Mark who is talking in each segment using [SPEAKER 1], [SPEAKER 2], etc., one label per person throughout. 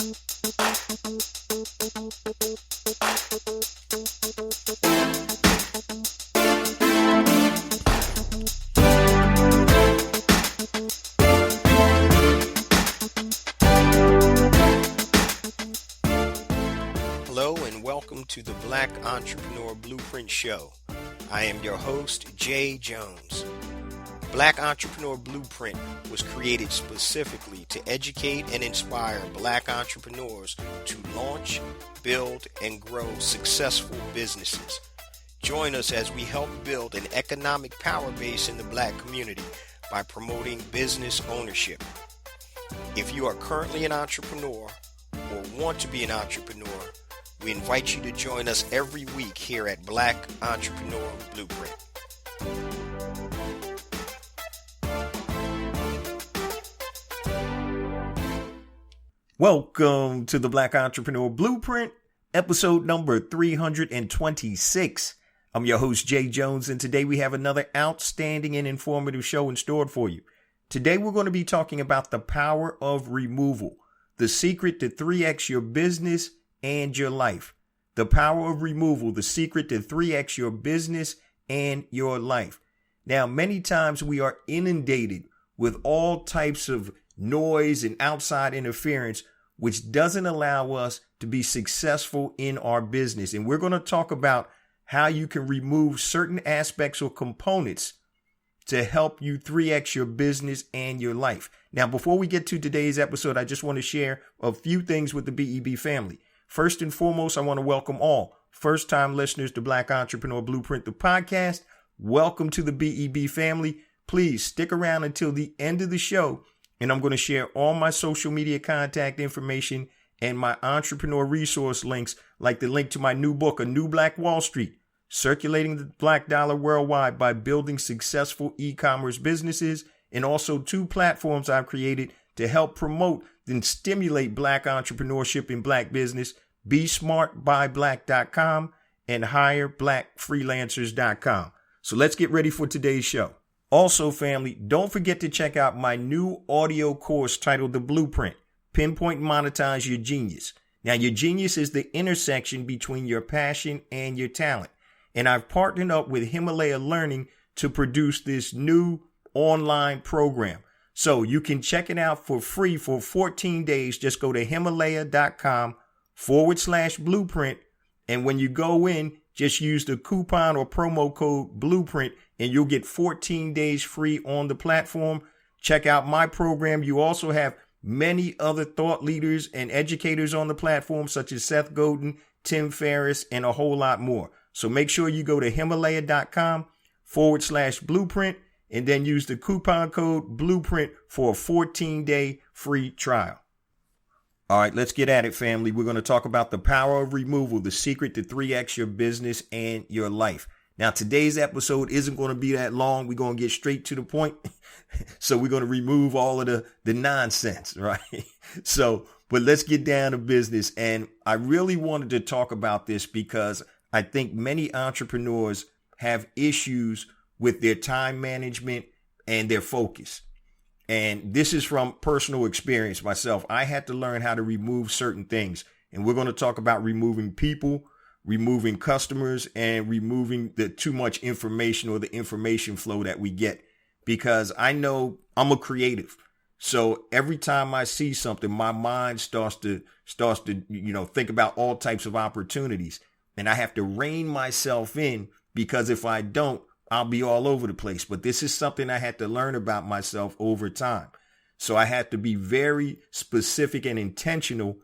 [SPEAKER 1] Hello and welcome to the Black Entrepreneur Blueprint Show. I am your host, Jay Jones. Black Entrepreneur Blueprint was created specifically to educate and inspire Black entrepreneurs to launch, build, and grow successful businesses. Join us as we help build an economic power base in the Black community by promoting business ownership. If you are currently an entrepreneur or want to be an entrepreneur, we invite you to join us every week here at Black Entrepreneur Blueprint.
[SPEAKER 2] Welcome to the Black Entrepreneur Blueprint, episode number 326. I'm your host, Jay Jones, and today we have another outstanding and informative show in store for you. Today we're going to be talking about the power of removal, the secret to 3x your business and your life. The power of removal, the secret to 3x your business and your life. Now, many times we are inundated with all types of noise and outside interference, which doesn't allow us to be successful in our business. And we're going to talk about how you can remove certain aspects or components to help you 3x your business and your life. Now, before we get to today's episode, I just want to share a few things with the BEB family. First and foremost, I want to welcome all first-time listeners to Black Entrepreneur Blueprint, the podcast. Welcome to the BEB family. Please stick around until the end of the show, and I'm going to share all my social media contact information and my entrepreneur resource links, like the link to my new book, A New Black Wall Street, Circulating the Black Dollar Worldwide by Building Successful E-Commerce Businesses, and also 2 platforms I've created to help promote and stimulate Black entrepreneurship in Black business, BeSmartByBlack.com and HireBlackFreelancers.com. So let's get ready for today's show. Also, family, don't forget to check out my new audio course titled The Blueprint, Pinpoint and Monetize Your Genius. Now, your genius is the intersection between your passion and your talent. And I've partnered up with Himalaya Learning to produce this new online program. So you can check it out for free for 14 days. Just go to Himalaya.com/blueprint. And when you go in, just use the coupon or promo code Blueprint and you'll get 14 days free on the platform. Check out my program. You also have many other thought leaders and educators on the platform, such as Seth Godin, Tim Ferriss, and a whole lot more. So make sure you go to Himalaya.com/blueprint and then use the coupon code Blueprint for a 14-day free trial. All right, let's get at it, family. We're going to talk about the power of removal, the secret to 3x your business and your life. Now, today's episode isn't going to be that long. We're going to get straight to the point. So we're going to remove all of the nonsense, right? But let's get down to business. And I really wanted to talk about this because I think many entrepreneurs have issues with their time management and their focus. And this is from personal experience myself. I had to learn how to remove certain things. And we're going to talk about removing people, removing customers, and removing the too much information or the information flow that we get. Because I know I'm a creative. So every time I see something, my mind starts to think about all types of opportunities. And I have to rein myself in, because if I don't, I'll be all over the place. But this is something I had to learn about myself over time. So I had to be very specific and intentional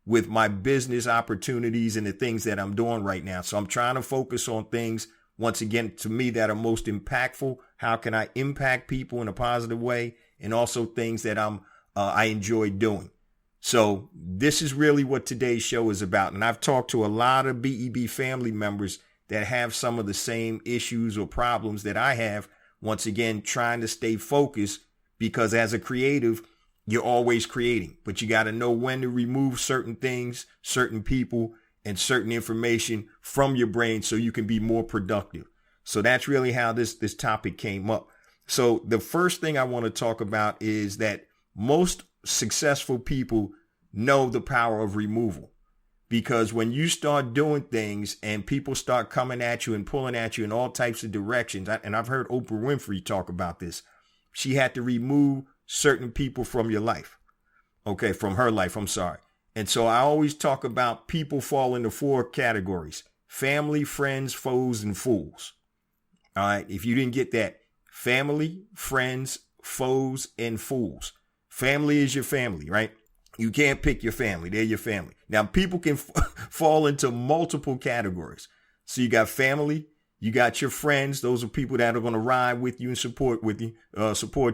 [SPEAKER 2] with my business opportunities and the things that I'm doing right now. So I'm trying to focus on things, once again, to me, that are most impactful. How can I impact people in a positive way? And also things that I enjoy doing. So this is really what today's show is about. And I've talked to a lot of BEB family members that have some of the same issues or problems that I have. Once again, trying to stay focused, because as a creative, you're always creating, but you got to know when to remove certain things, certain people, and certain information from your brain so you can be more productive. So that's really how this topic came up. So the first thing I want to talk about is that most successful people know the power of removal. Because when you start doing things and people start coming at you and pulling at you in all types of directions, and I've heard Oprah Winfrey talk about this, she had to remove certain people from your life. Okay, from her life, I'm sorry. And so I always talk about people fall into 4 categories: family, friends, foes, and fools. All right, if you didn't get that, family, friends, foes, and fools. Family is your family, right? You can't pick your family. They're your family. Now, people can fall into multiple categories. So you got family, you got your friends. Those are people that are going to ride with you and support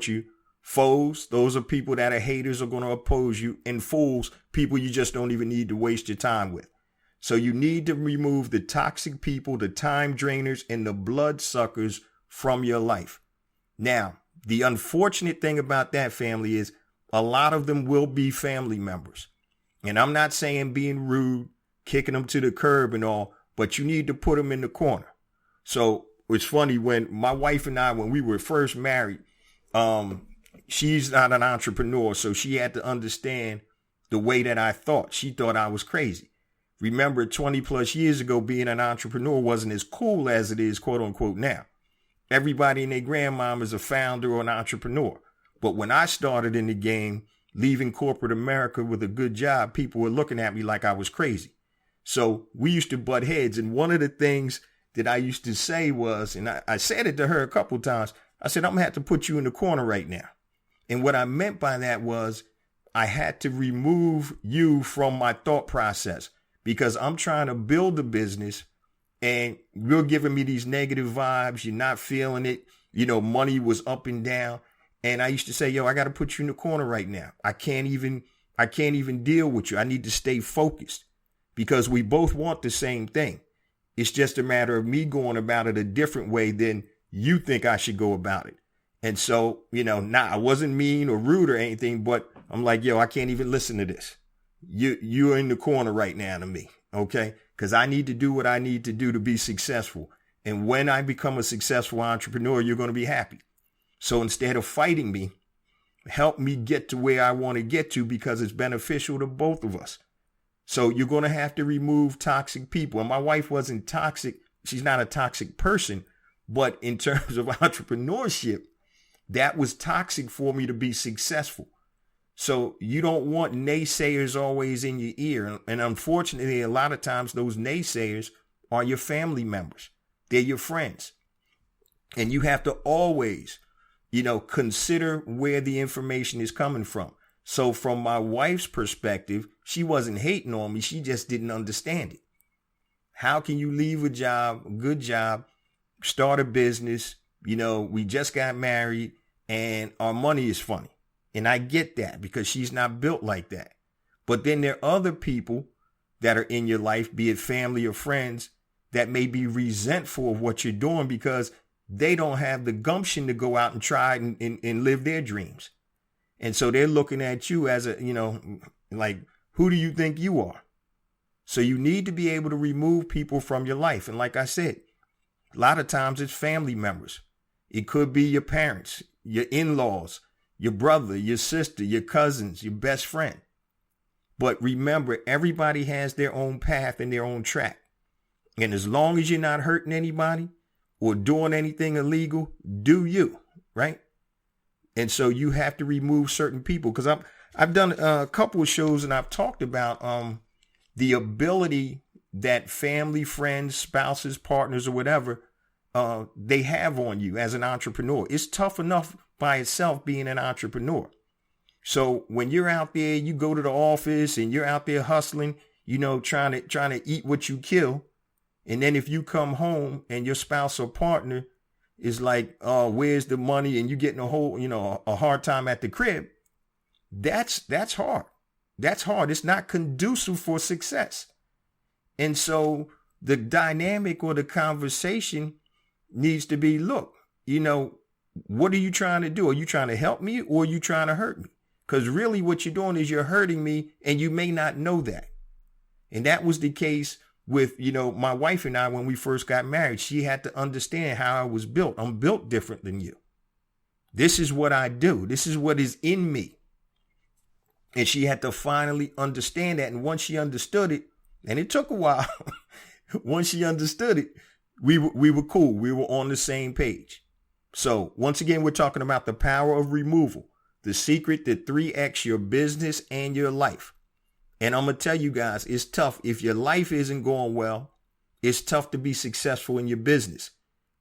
[SPEAKER 2] you. Foes, those are people that are haters, are going to oppose you. And fools, people you just don't even need to waste your time with. So you need to remove the toxic people, the time drainers, and the blood suckers from your life. Now, the unfortunate thing about that, family, is a lot of them will be family members. And I'm not saying being rude, kicking them to the curb and all, but you need to put them in the corner. So it's funny, when my wife and I, when we were first married, she's not an entrepreneur, so she had to understand the way that I thought. She thought I was crazy. Remember, 20 plus years ago, being an entrepreneur wasn't as cool as it is, quote unquote, now. Everybody and their grandmom is a founder or an entrepreneur. But when I started in the game, leaving corporate America with a good job, people were looking at me like I was crazy. So we used to butt heads. And one of the things that I used to say was, and I said it to her a couple of times, I said, I'm going to have to put you in the corner right now. And what I meant by that was I had to remove you from my thought process, because I'm trying to build a business and you're giving me these negative vibes. You're not feeling it. You know, money was up and down. And I used to say, yo, I got to put you in the corner right now. I can't even deal with you. I need to stay focused, because we both want the same thing. It's just a matter of me going about it a different way than you think I should go about it. And so, I wasn't mean or rude or anything, but I'm like, yo, I can't even listen to this. You're in the corner right now to me. Okay. Because I need to do what I need to do to be successful. And when I become a successful entrepreneur, you're going to be happy. So instead of fighting me, help me get to where I want to get to, because it's beneficial to both of us. So you're going to have to remove toxic people. And my wife wasn't toxic. She's not a toxic person. But in terms of entrepreneurship, that was toxic for me to be successful. So you don't want naysayers always in your ear. And unfortunately, a lot of times those naysayers are your family members. They're your friends. And you have to always, consider where the information is coming from. So from my wife's perspective, she wasn't hating on me. She just didn't understand it. How can you leave a job, a good job, start a business? We just got married and our money is funny. And I get that, because she's not built like that. But then there are other people that are in your life, be it family or friends, that may be resentful of what you're doing because they don't have the gumption to go out and try and live their dreams. And so they're looking at you as like, who do you think you are? So you need to be able to remove people from your life. And like I said, a lot of times it's family members. It could be your parents, your in-laws, your brother, your sister, your cousins, your best friend. But remember, everybody has their own path and their own track. And as long as you're not hurting anybody or doing anything illegal, do you, right? And so you have to remove certain people, because I've done a couple of shows and I've talked about the ability that family, friends, spouses, partners, or whatever, they have on you as an entrepreneur. It's tough enough by itself being an entrepreneur. So when you're out there, you go to the office and you're out there hustling, trying to eat what you kill. And then if you come home and your spouse or partner is like, oh, where's the money? And you're getting a hard time at the crib. That's hard. That's hard. It's not conducive for success. And so the dynamic or the conversation needs to be, look, what are you trying to do? Are you trying to help me or are you trying to hurt me? Because really what you're doing is you're hurting me, and you may not know that. And that was the case with, my wife and I, when we first got married. She had to understand how I was built. I'm built different than you. This is what I do. This is what is in me. And she had to finally understand that. And once she understood it, and it took a while, once she understood it, we were cool. We were on the same page. So once again, we're talking about the power of removal, the secret to 3X your business and your life. And I'm going to tell you guys, it's tough. If your life isn't going well, it's tough to be successful in your business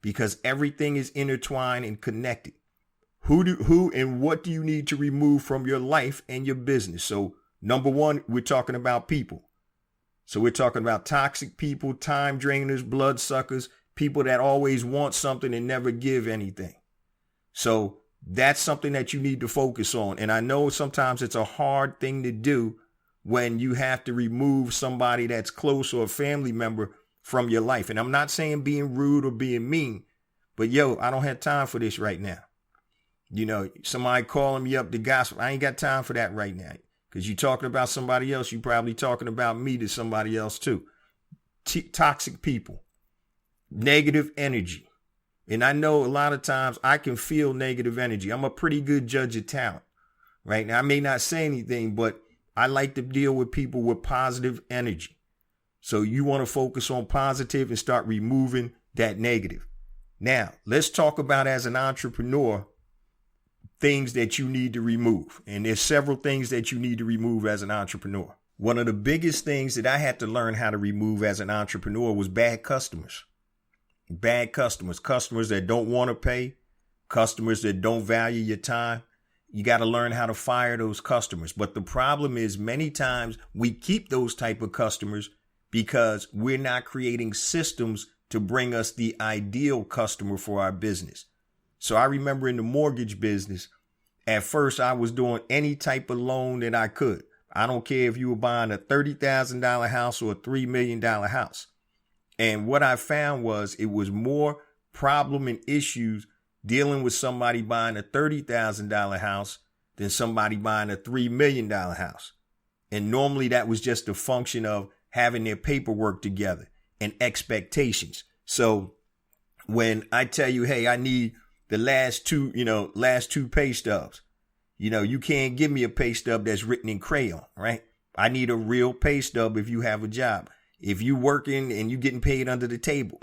[SPEAKER 2] because everything is intertwined and connected. Who and what do you need to remove from your life and your business? So number one, we're talking about people. So we're talking about toxic people, time drainers, bloodsuckers, people that always want something and never give anything. So that's something that you need to focus on. And I know sometimes it's a hard thing to do when you have to remove somebody that's close or a family member from your life. And I'm not saying being rude or being mean, but I don't have time for this right now. Somebody calling me up to gossip. I ain't got time for that right now. Because you're talking about somebody else. You're probably talking about me to somebody else too. Toxic people. Negative energy. And I know a lot of times I can feel negative energy. I'm a pretty good judge of talent. Right now, I may not say anything, but I like to deal with people with positive energy. So you want to focus on positive and start removing that negative. Now, let's talk about as an entrepreneur, things that you need to remove. And there's several things that you need to remove as an entrepreneur. One of the biggest things that I had to learn how to remove as an entrepreneur was bad customers. Bad customers, customers that don't want to pay, customers that don't value your time. You got to learn how to fire those customers. But the problem is many times we keep those type of customers because we're not creating systems to bring us the ideal customer for our business. So I remember in the mortgage business, at first I was doing any type of loan that I could. I don't care if you were buying a $30,000 house or a $3 million house. And what I found was it was more problem and issues dealing with somebody buying a $30,000 house than somebody buying a $3 million house. And normally that was just a function of having their paperwork together and expectations. So when I tell you, hey, I need the last two pay stubs, you can't give me a pay stub that's written in crayon, right? I need a real pay stub if you have a job. If you working and you getting paid under the table,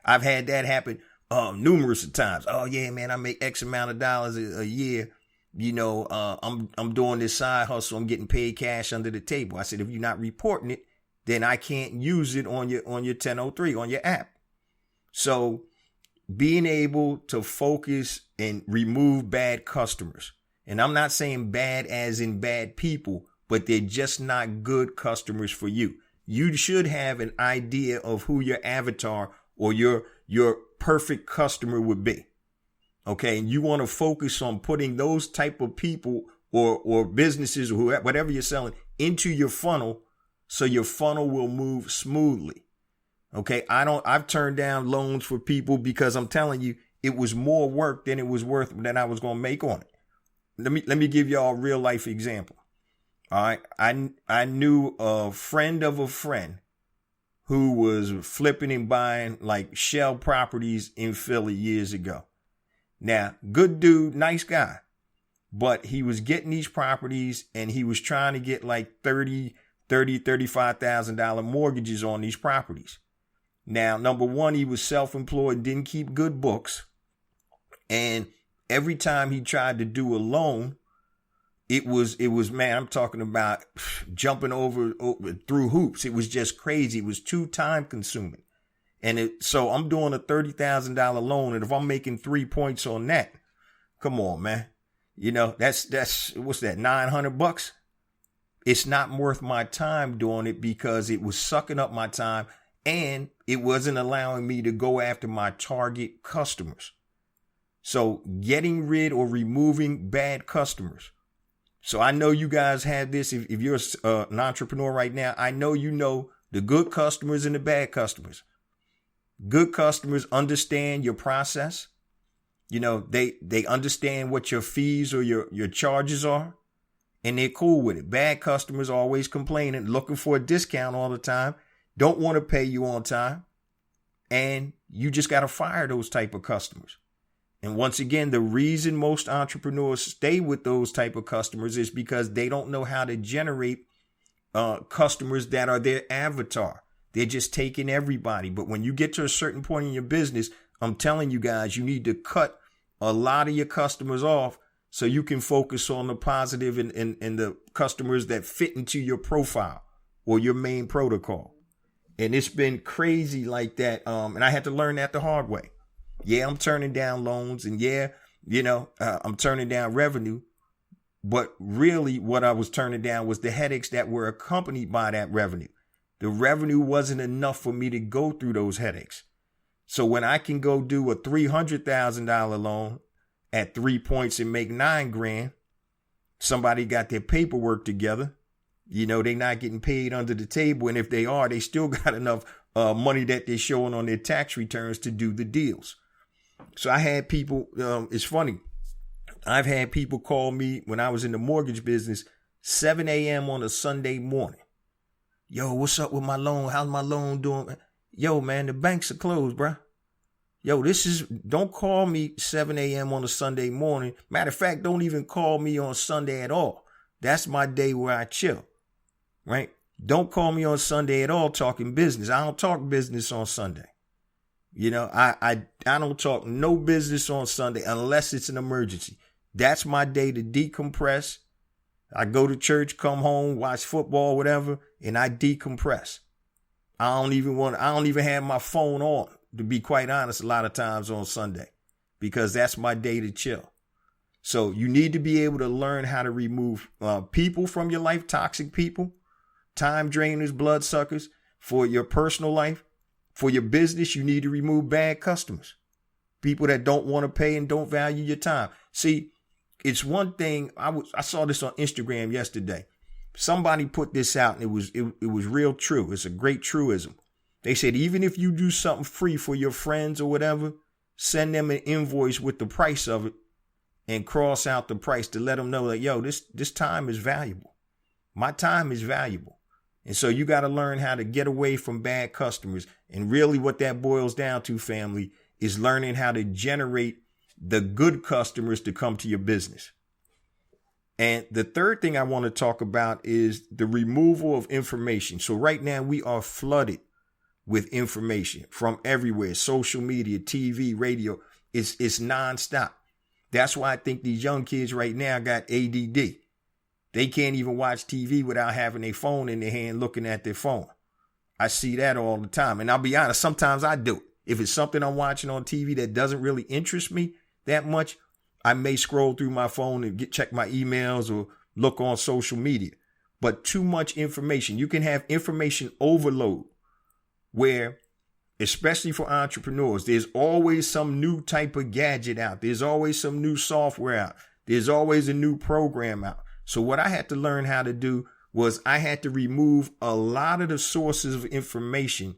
[SPEAKER 2] I've had that happen numerous of times. Oh yeah, man, I make X amount of dollars a year. I'm doing this side hustle. I'm getting paid cash under the table. I said, if you're not reporting it, then I can't use it on your 1003 on your app. So being able to focus and remove bad customers. And I'm not saying bad as in bad people, but they're just not good customers for you. You should have an idea of who your avatar or your perfect customer would be. Okay. And you want to focus on putting those type of people or businesses or whatever you're selling into your funnel so your funnel will move smoothly. Okay. I've turned down loans for people because I'm telling you, it was more work than it was worth than I was going to make on it. Let me give y'all a real life example. All right. I knew a friend of a friend who was flipping and buying like shell properties in Philly years ago. Now, good dude, nice guy, but he was getting these properties and he was trying to get like $35,000 mortgages on these properties. Now, number one, he was self-employed, didn't keep good books. And every time he tried to do a loan, it was, man, I'm talking about jumping over through hoops. It was just crazy. It was too time consuming. And so I'm doing a $30,000 loan. And if I'm making 3 points on that, come on, man, that's what's that? $900. It's not worth my time doing it because it was sucking up my time and it wasn't allowing me to go after my target customers. So getting rid or removing bad customers. So I know you guys have this. If you're an entrepreneur right now, I know you know the good customers and the bad customers. Good customers understand your process. They understand what your fees or your charges are, and they're cool with it. Bad customers always complaining, looking for a discount all the time, don't want to pay you on time, and you just got to fire those type of customers. And once again, the reason most entrepreneurs stay with those type of customers is because they don't know how to generate customers that are their avatar. They're just taking everybody. But when you get to a certain point in your business, I'm telling you guys, you need to cut a lot of your customers off so you can focus on the positive and the customers that fit into your profile or your main protocol. And it's been crazy like that. And I had to learn that the hard way. Yeah, I'm turning down loans, and I'm turning down revenue. But really what I was turning down was the headaches that were accompanied by that revenue. The revenue wasn't enough for me to go through those headaches. So when I can go do a $300,000 loan at 3 points and make $9,000, somebody got their paperwork together. They're not getting paid under the table. And if they are, they still got enough money that they're showing on their tax returns to do the deals. So I had people, it's funny. I've had people call me when I was in the mortgage business, 7 a.m. on a Sunday morning. Yo, what's up with my loan? How's my loan doing? Yo, man, the banks are closed, bruh. Yo, don't call me 7 a.m. on a Sunday morning. Matter of fact, don't even call me on Sunday at all. That's my day where I chill, right? Don't call me on Sunday at all talking business. I don't talk business on Sunday. I don't talk no business on Sunday unless it's an emergency. That's my day to decompress. I go to church, come home, watch football, whatever, and I decompress. I don't even have my phone on, to be quite honest, a lot of times on Sunday, because that's my day to chill. So you need to be able to learn how to remove people from your life, toxic people, time drainers, bloodsuckers. For your personal life, for your business, you need to remove bad customers, people that don't want to pay and don't value your time. See, it's one thing. I saw this on Instagram yesterday. Somebody put this out, and it was real true. It's a great truism. They said, even if you do something free for your friends or whatever, send them an invoice with the price of it and cross out the price to let them know that, yo, this time is valuable. My time is valuable. And so you got to learn how to get away from bad customers. And really what that boils down to, family, is learning how to generate the good customers to come to your business. And the third thing I want to talk about is the removal of information. So right now we are flooded with information from everywhere, social media, TV, radio. It's nonstop. That's why I think these young kids right now got ADD. They can't even watch TV without having their phone in their hand, looking at their phone. I see that all the time. And I'll be honest, sometimes I do it. If it's something I'm watching on TV that doesn't really interest me that much, I may scroll through my phone and check my emails or look on social media. But too much information. You can have information overload where, especially for entrepreneurs, there's always some new type of gadget out. There's always some new software out. There's always a new program out. So what I had to learn how to do was I had to remove a lot of the sources of information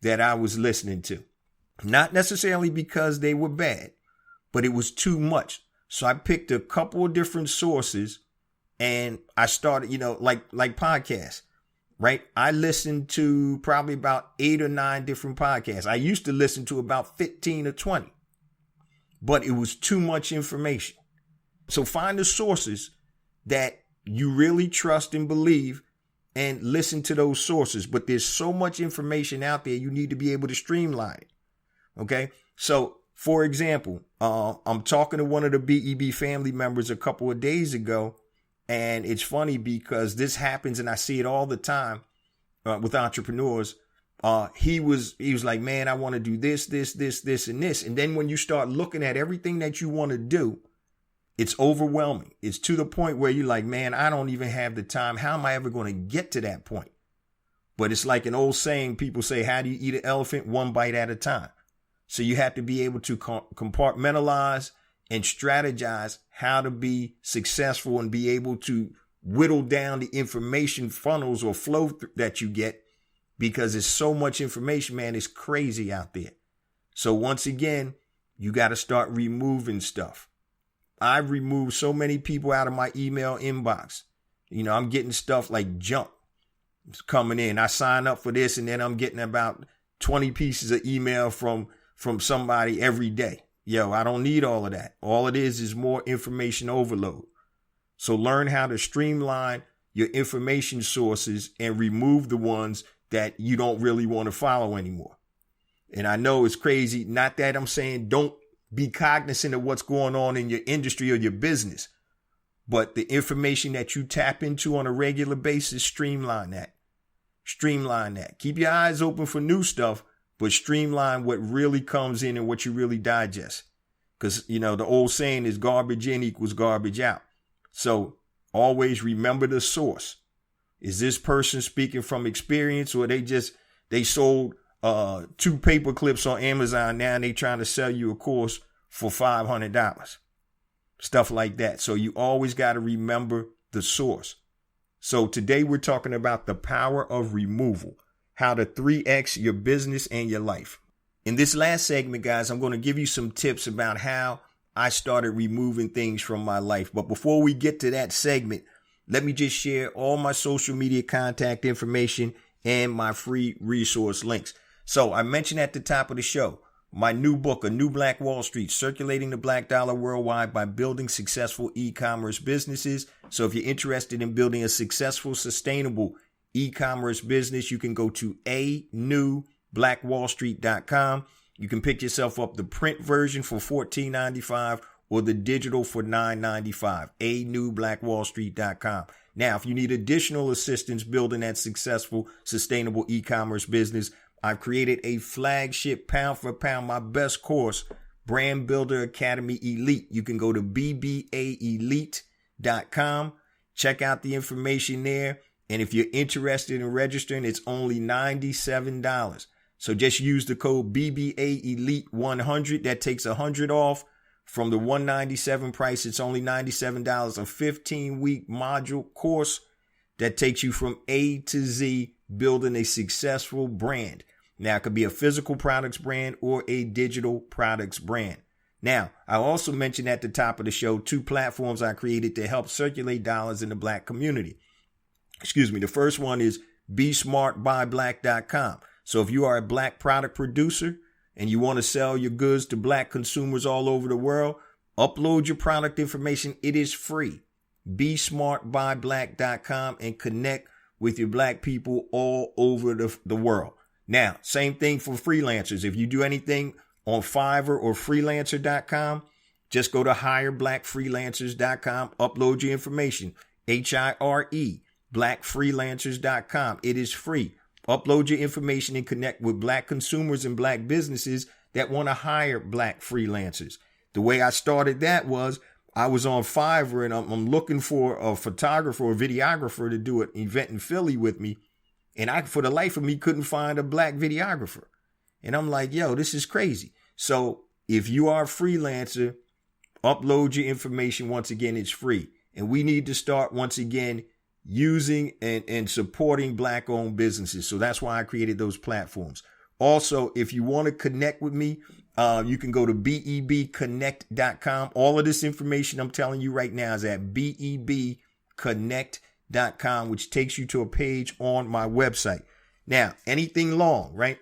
[SPEAKER 2] that I was listening to. Not necessarily because they were bad, but it was too much. So I picked a couple of different sources and I started, like podcasts, right? I listened to probably about 8 or 9 different podcasts. I used to listen to about 15 or 20, but it was too much information. So find the sources that you really trust and believe and listen to those sources. But there's so much information out there, you need to be able to streamline it. Okay. So for example, I'm talking to one of the BEB family members a couple of days ago, and it's funny because this happens and I see it all the time with entrepreneurs. He was like, man, I want to do this, and this. And then when you start looking at everything that you want to do, it's overwhelming. It's to the point where you're like, man, I don't even have the time. How am I ever going to get to that point? But it's like an old saying. People say, how do you eat an elephant? One bite at a time. So you have to be able to compartmentalize and strategize how to be successful and be able to whittle down the information funnels or flow that you get, because there's so much information, man. It's crazy out there. So once again, you got to start removing stuff. I've removed so many people out of my email inbox. I'm getting stuff like junk. It's coming in. I sign up for this and then I'm getting about 20 pieces of email from somebody every day. yo, I don't need all of that. All it is more information overload. So learn how to streamline your information sources and remove the ones that you don't really want to follow anymore. And I know it's crazy. Not that I'm saying don't be cognizant of what's going on in your industry or your business, but the information that you tap into on a regular basis, streamline that. Streamline that. Keep your eyes open for new stuff, but streamline what really comes in and what you really digest. Because, the old saying is garbage in equals garbage out. So always remember the source. Is this person speaking from experience, or they sold 2 paper clips on Amazon, now they trying to sell you a course for $500? Stuff like that. So you always got to remember the source. So today we're talking about the power of removal, how to 3x your business and your life. In this last segment, guys, I'm going to give you some tips about how I started removing things from my life. But before we get to that segment, let me just share all my social media contact information and my free resource links. So I mentioned at the top of the show, my new book, A New Black Wall Street, Circulating the Black Dollar Worldwide by Building Successful E-Commerce Businesses. So if you're interested in building a successful, sustainable e-commerce business, you can go to anewblackwallstreet.com. You can pick yourself up the print version for $14.95 or the digital for $9.95. anewblackwallstreet.com. Now, if you need additional assistance building that successful, sustainable e-commerce business, I've created a flagship pound for pound, my best course, Brand Builder Academy Elite. You can go to bbaelite.com. Check out the information there. And if you're interested in registering, it's only $97. So just use the code BBAELITE100. That takes $100 off from the $197 price. It's only $97, a 15-week module course that takes you from A to Z, building a successful brand. Now, it could be a physical products brand or a digital products brand. Now, I also mentioned at the top of the show 2 platforms I created to help circulate dollars in the Black community. The first one is BeSmartByBlack.com. So if you are a Black product producer and you want to sell your goods to Black consumers all over the world, upload your product information. It is free. BeSmartByBlack.com and connect with your Black people all over the world. Now, same thing for freelancers. If you do anything on Fiverr or freelancer.com, just go to hireblackfreelancers.com, upload your information, HIRE, blackfreelancers.com. It is free. Upload your information and connect with Black consumers and Black businesses that want to hire Black freelancers. The way I started that was I was on Fiverr and I'm looking for a photographer or videographer to do an event in Philly with me. And I, for the life of me, couldn't find a Black videographer. And I'm like, yo, this is crazy. So if you are a freelancer, upload your information. Once again, it's free. And we need to start, once again, using and supporting Black owned businesses. So that's why I created those platforms. Also, if you want to connect with me, you can go to bebconnect.com. All of this information I'm telling you right now is at bebconnect.com, which takes you to a page on my website. Now, anything long, right?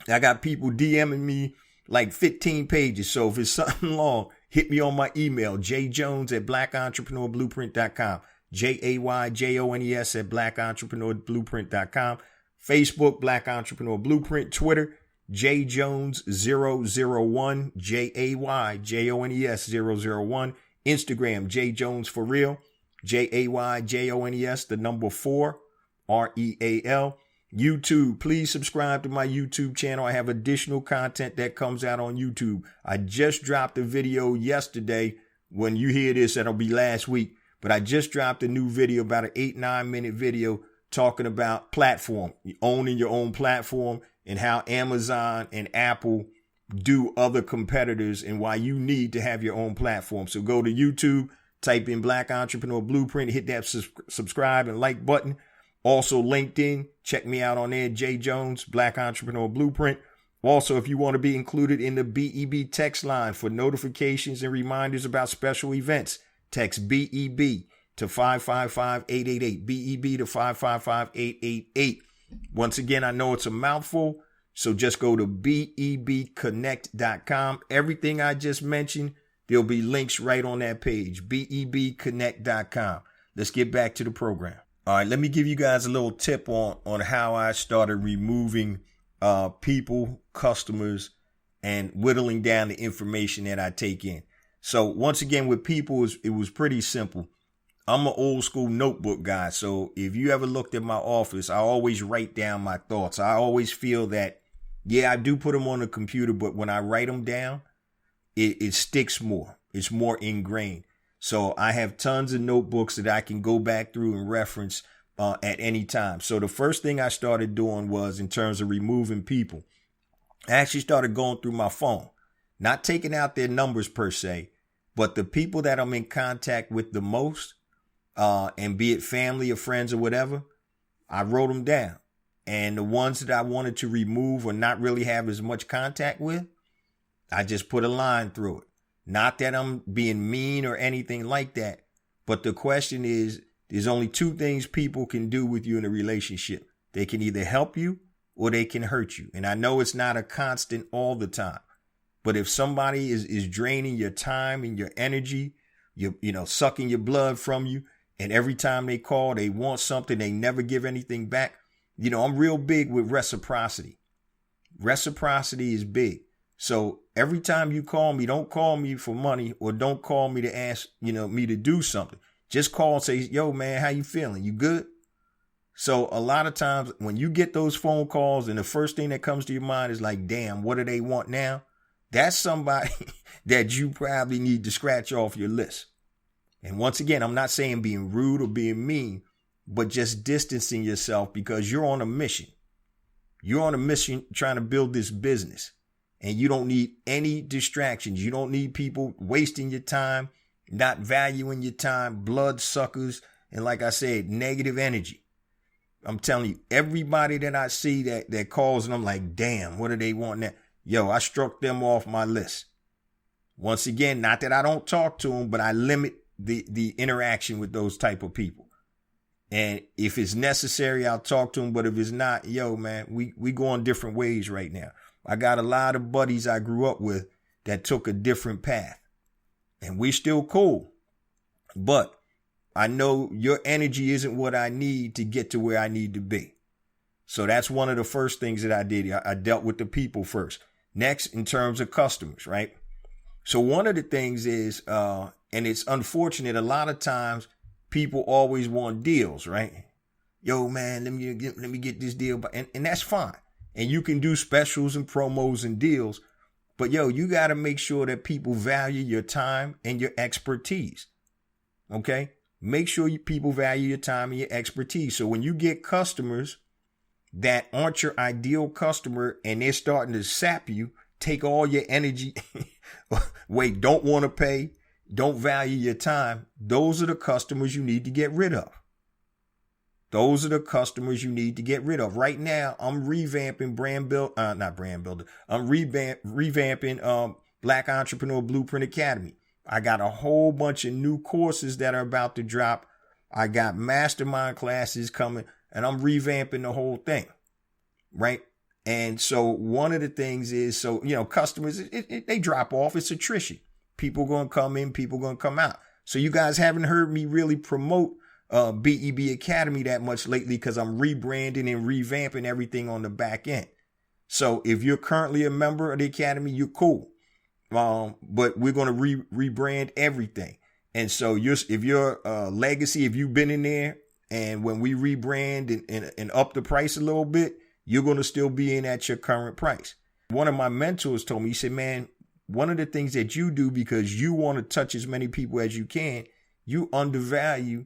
[SPEAKER 2] I got people DMing me like 15 pages. So if it's something long, hit me on my email, jjones@blackentrepreneurblueprint.com, JAYJONES@blackentrepreneurblueprint.com, Facebook, Black Entrepreneur Blueprint, Twitter, JJones001, JAYJONES001, Instagram, JJonesForReal, JAYJONES 4 REAL. YouTube, please subscribe to my YouTube channel. I have additional content that comes out on YouTube. I just dropped a video yesterday. When you hear this, that'll be last week. But I just dropped a new video, about an 8-9 minute video talking about platform, owning your own platform, and how Amazon and Apple do other competitors and why you need to have your own platform. So go to YouTube, type in Black Entrepreneur Blueprint, hit that subscribe and like button. Also LinkedIn, check me out on there, J Jones, Black Entrepreneur Blueprint. Also, if you want to be included in the BEB text line for notifications and reminders about special events, text BEB to 555-888, BEB to 555-888. Once again, I know it's a mouthful, So just go to bebconnect.com. Everything I just mentioned, there'll be links right on that page, bebconnect.com. Let's get back to the program. All right, let me give you guys a little tip on how I started removing people, customers, and whittling down the information that I take in. So once again, with people, it was pretty simple. I'm an old school notebook guy. So if you ever looked at my office, I always write down my thoughts. I always feel that, yeah, I do put them on the computer, but when I write them down, it sticks more. It's more ingrained. So I have tons of notebooks that I can go back through and reference at any time. So the first thing I started doing was, in terms of removing people, I actually started going through my phone, not taking out their numbers per se, but the people that I'm in contact with the most, and be it family or friends or whatever, I wrote them down. And the ones that I wanted to remove or not really have as much contact with, I just put a line through it. Not that I'm being mean or anything like that, but the question is, there's only two things people can do with you in a relationship. They can either help you or they can hurt you. And I know it's not a constant all the time, but if somebody is draining your time and your energy, sucking your blood from you, and every time they call, they want something, they never give anything back. I'm real big with reciprocity. Reciprocity is big. So every time you call me, don't call me for money, or don't call me to ask, me to do something. Just call and say, yo, man, how you feeling? You good? So a lot of times when you get those phone calls and the first thing that comes to your mind is like, damn, what do they want now? That's somebody that you probably need to scratch off your list. And once again, I'm not saying being rude or being mean, but just distancing yourself, because you're on a mission. You're on a mission trying to build this business, and you don't need any distractions. You don't need people wasting your time, not valuing your time, blood suckers, and like I said, negative energy. I'm telling you, everybody that I see that calls and I'm like, damn, what do they want now? Yo, I struck them off my list. Once again, not that I don't talk to them, but I limit the interaction with those type of people. And if it's necessary, I'll talk to them. But if it's not, yo, man, we going different ways right now. I got a lot of buddies I grew up with that took a different path, and we still cool. But I know your energy isn't what I need to get to where I need to be. So that's one of the first things that I did. I dealt with the people first. Next, in terms of customers, right? So one of the things is, and it's unfortunate, a lot of times people always want deals, right? Yo, man, let me get this deal. And that's fine. And you can do specials and promos and deals. But yo, you got to make sure that people value your time and your expertise. Okay? Make sure people value your time and your expertise. So when you get customers that aren't your ideal customer and they're starting to sap you, take all your energy, wait, don't want to pay, don't value your time, those are the customers you need to get rid of. Those are the customers you need to get rid of. Right now, I'm revamping I'm revamping Black Entrepreneur Blueprint Academy. I got a whole bunch of new courses that are about to drop. I got mastermind classes coming, and I'm revamping the whole thing, right? And so one of the things is, customers, they drop off. It's attrition. People going to come in, people going to come out. So you guys haven't heard me really promote BEB Academy that much lately, because I'm rebranding and revamping everything on the back end. So if you're currently a member of the Academy, you're cool. But we're going to rebrand everything. And so if you're legacy, if you've been in there, and when we rebrand and up the price a little bit, you're going to still be in at your current price. One of my mentors told me, he said, man, one of the things that you do, because you want to touch as many people as you can, you undervalue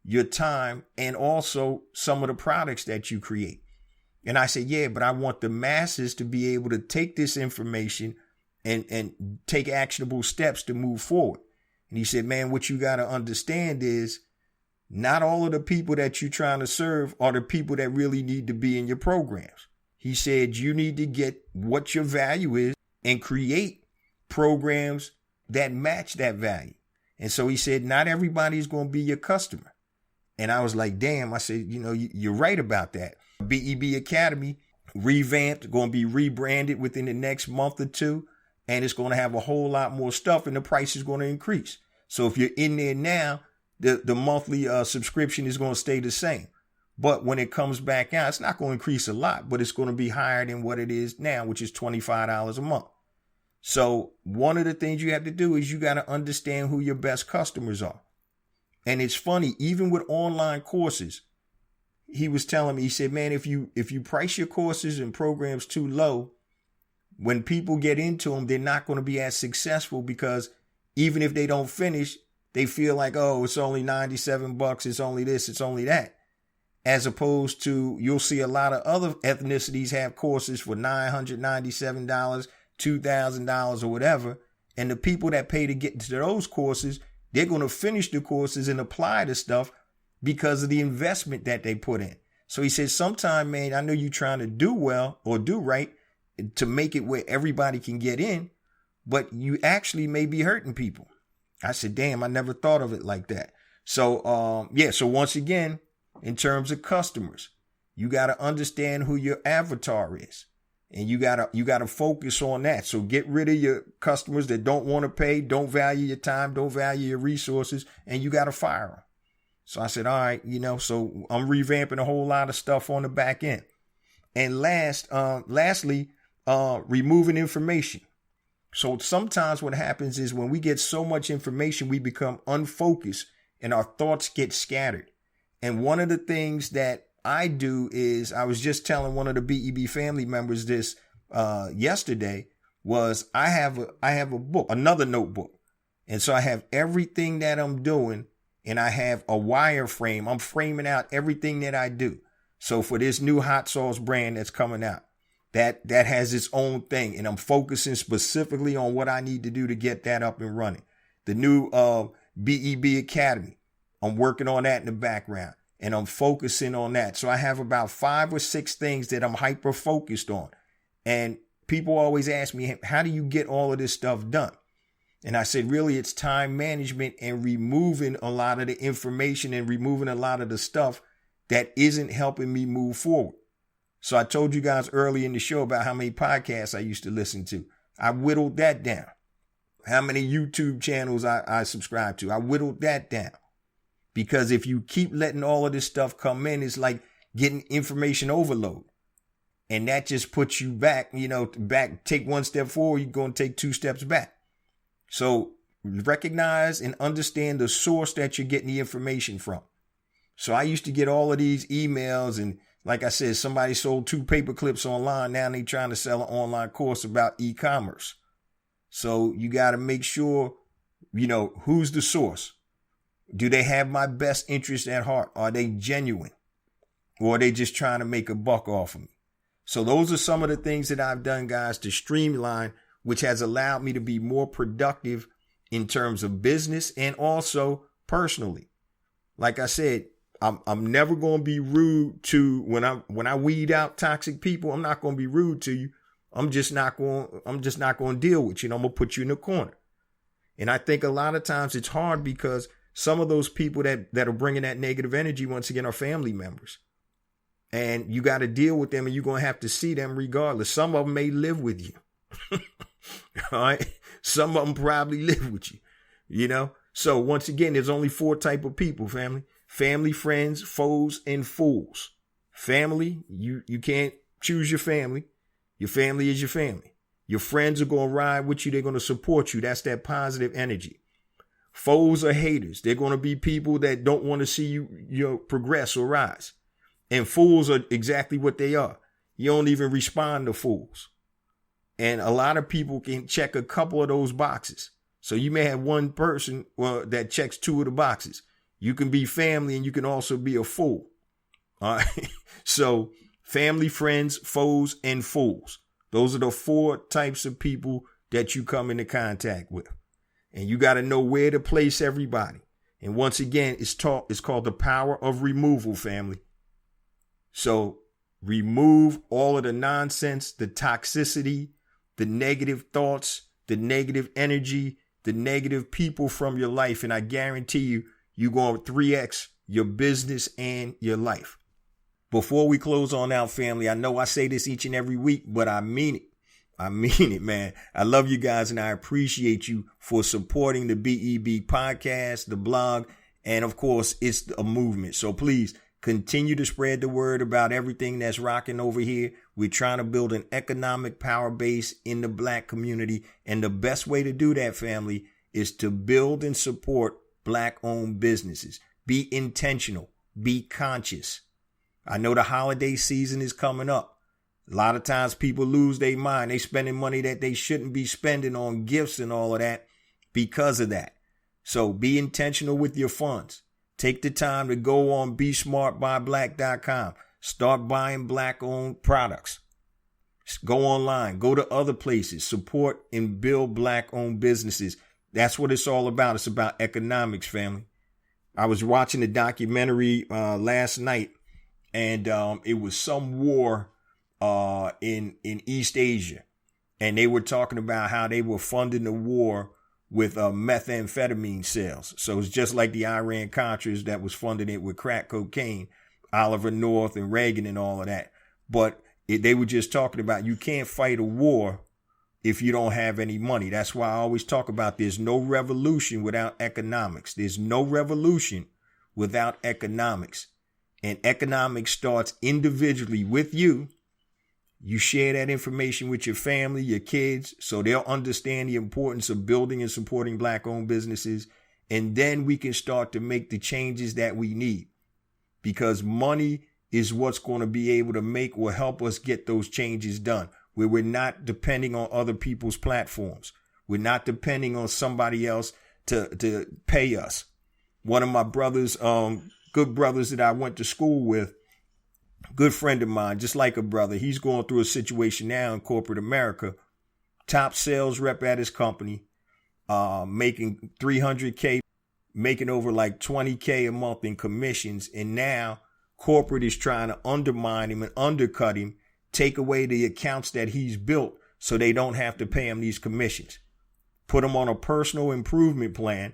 [SPEAKER 2] your time and also some of the products that you create. And I said, yeah, but I want the masses to be able to take this information and take actionable steps to move forward. And he said, man, what you got to understand is not all of the people that you're trying to serve are the people that really need to be in your programs. He said, you need to get what your value is and create programs that match that value. And so he said, not everybody's going to be your customer. And I was like, damn, I said, you're right about that. BEB Academy, revamped, going to be rebranded within the next month or two, and it's going to have a whole lot more stuff, and the price is going to increase. So if you're in there now, the monthly subscription is going to stay the same. But when it comes back out, it's not going to increase a lot, but it's going to be higher than what it is now, which is $25 a month. So one of the things you have to do is you got to understand who your best customers are. And it's funny, even with online courses, he was telling me, he said, man, if you price your courses and programs too low, when people get into them, they're not going to be as successful, because even if they don't finish, they feel like, oh, it's only $97. It's only this, it's only that. As opposed to, you'll see a lot of other ethnicities have courses for $997, $2,000 or whatever. And the people that pay to get into those courses, they're going to finish the courses and apply the stuff because of the investment that they put in. So he said, sometime, man, I know you're trying to do well or do right to make it where everybody can get in, but you actually may be hurting people. I said, damn, I never thought of it like that. So, so once again, in terms of customers, you got to understand who your avatar is, and you got to focus on that. So get rid of your customers that don't want to pay, don't value your time, don't value your resources, and you got to fire them. So I said, all right, so I'm revamping a whole lot of stuff on the back end. And lastly, removing information. So sometimes what happens is when we get so much information, we become unfocused and our thoughts get scattered. And one of the things that I do is, I was just telling one of the BEB family members this yesterday, was I have a book, another notebook. And so I have everything that I'm doing, and I have a wireframe. I'm framing out everything that I do. So for this new hot sauce brand that's coming out, that has its own thing, and I'm focusing specifically on what I need to do to get that up and running. The new BEB Academy, I'm working on that in the background, and I'm focusing on that. So I have about 5 or 6 things that I'm hyper focused on. And people always ask me, how do you get all of this stuff done? And I said, really, it's time management and removing a lot of the information and removing a lot of the stuff that isn't helping me move forward. So I told you guys early in the show about how many podcasts I used to listen to. I whittled that down. How many YouTube channels I subscribe to. I whittled that down. Because if you keep letting all of this stuff come in, it's like getting information overload. And that just puts you back, take one step forward, you're going to take 2 steps back. So recognize and understand the source that you're getting the information from. So I used to get all of these emails, and like I said, somebody sold 2 paper clips online. Now they trying to sell an online course about e-commerce. So you got to make sure, who's the source? Do they have my best interest at heart? Are they genuine? Or are they just trying to make a buck off of me? So those are some of the things that I've done, guys, to streamline, which has allowed me to be more productive in terms of business and also personally. Like I said, I'm never going to be rude to when I weed out toxic people. I'm not going to be rude to you. I'm just not going to deal with you. I'm going to put you in the corner. And I think a lot of times it's hard because some of those people that are bringing that negative energy, once again, are family members. And you got to deal with them, and you're going to have to see them regardless. Some of them may live with you. All right. Some of them probably live with you, So once again, there's only 4 type of people, family. Family, friends, foes, and fools. Family, you can't choose your family. Your family is your family. Your friends are going to ride with you. They're going to support you. That's that positive energy. Foes are haters. They're going to be people that don't want to see you progress or rise. And fools are exactly what they are. You don't even respond to fools. And a lot of people can check a couple of those boxes. So you may have one person that checks 2 of the boxes. You can be family, and you can also be a fool. All right. So family, friends, foes, and fools. Those are the 4 types of people that you come into contact with. And you got to know where to place everybody. And once again, it's called the power of removal, family. So remove all of the nonsense, the toxicity, the negative thoughts, the negative energy, the negative people from your life. And I guarantee you're going to 3X your business and your life. Before we close on out, family, I know I say this each and every week, but I mean it. I mean it, man. I love you guys and I appreciate you for supporting the BEB podcast, the blog, and of course, it's a movement. So please continue to spread the word about everything that's rocking over here. We're trying to build an economic power base in the Black community. And the best way to do that, family, is to build and support Black-owned businesses. Be intentional. Be conscious. I know the holiday season is coming up. A lot of times people lose their mind. They spending money that they shouldn't be spending on gifts and all of that because of that. So be intentional with your funds. Take the time to go on besmartbyblack.com. Start buying Black-owned products. Go online. Go to other places. Support and build Black-owned businesses. That's what it's all about. It's about economics, family. I was watching a documentary last night, and it was some war in East Asia, and they were talking about how they were funding the war with methamphetamine sales. So it's just like the Iran-Contras that was funding it with crack cocaine, Oliver North and Reagan and all of that. But they were just talking about you can't fight a war if you don't have any money. That's why I always talk about there's no revolution without economics. There's no revolution without economics. And economics starts individually with you. You share that information with your family, your kids, so they'll understand the importance of building and supporting Black-owned businesses. And then we can start to make the changes that we need, because money is what's going to be able to make or help us get those changes done, where we're not depending on other people's platforms. We're not depending on somebody else to pay us. One of my brothers, good brothers that I went to school with, good friend of mine, just like a brother. He's going through a situation now in corporate America. Top sales rep at his company, making $300K, making over like $20K a month in commissions. And now corporate is trying to undermine him and undercut him, take away the accounts that he's built so they don't have to pay him these commissions. Put him on a personal improvement plan,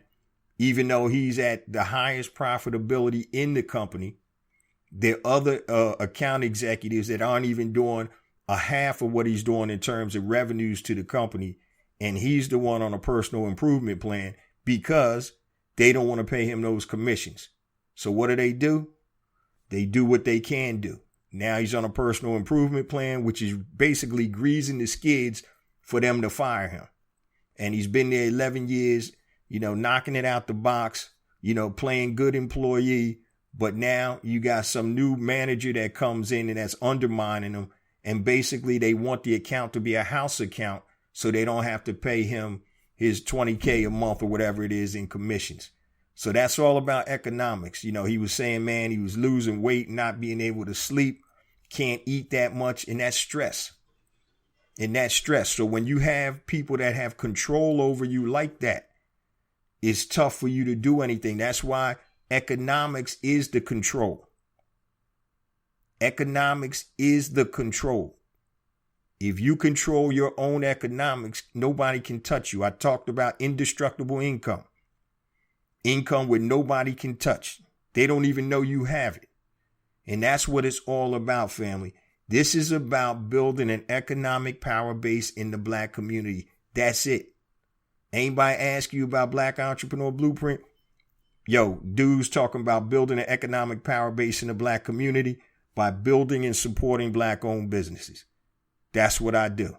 [SPEAKER 2] even though he's at the highest profitability in the company. There are other account executives that aren't even doing a half of what he's doing in terms of revenues to the company. And he's the one on a personal improvement plan because they don't want to pay him those commissions. So what do? They do what they can do. Now he's on a personal improvement plan, which is basically greasing the skids for them to fire him. And he's been there 11 years, knocking it out the box, playing good employee. But now you got some new manager that comes in and that's undermining him. And basically they want the account to be a house account so they don't have to pay him his $20K a month or whatever it is in commissions. So that's all about economics. He was saying, man, he was losing weight, not being able to sleep, can't eat that much. And that's stress. So when you have people that have control over you like that, it's tough for you to do anything. That's why economics is the control. Economics is the control. If you control your own economics, nobody can touch you. I talked about indestructible income. Income where nobody can touch. They don't even know you have it. And that's what it's all about, family. This is about building an economic power base in the Black community. That's it. Anybody ask you about Black Entrepreneur Blueprint? Yo, dudes talking about building an economic power base in the Black community by building and supporting Black-owned businesses. That's what I do.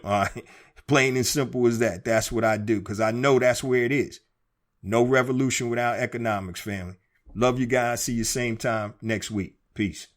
[SPEAKER 2] All right. Plain and simple as that. That's what I do, because I know that's where it is. No revolution without economics, family. Love you guys. See you same time next week. Peace.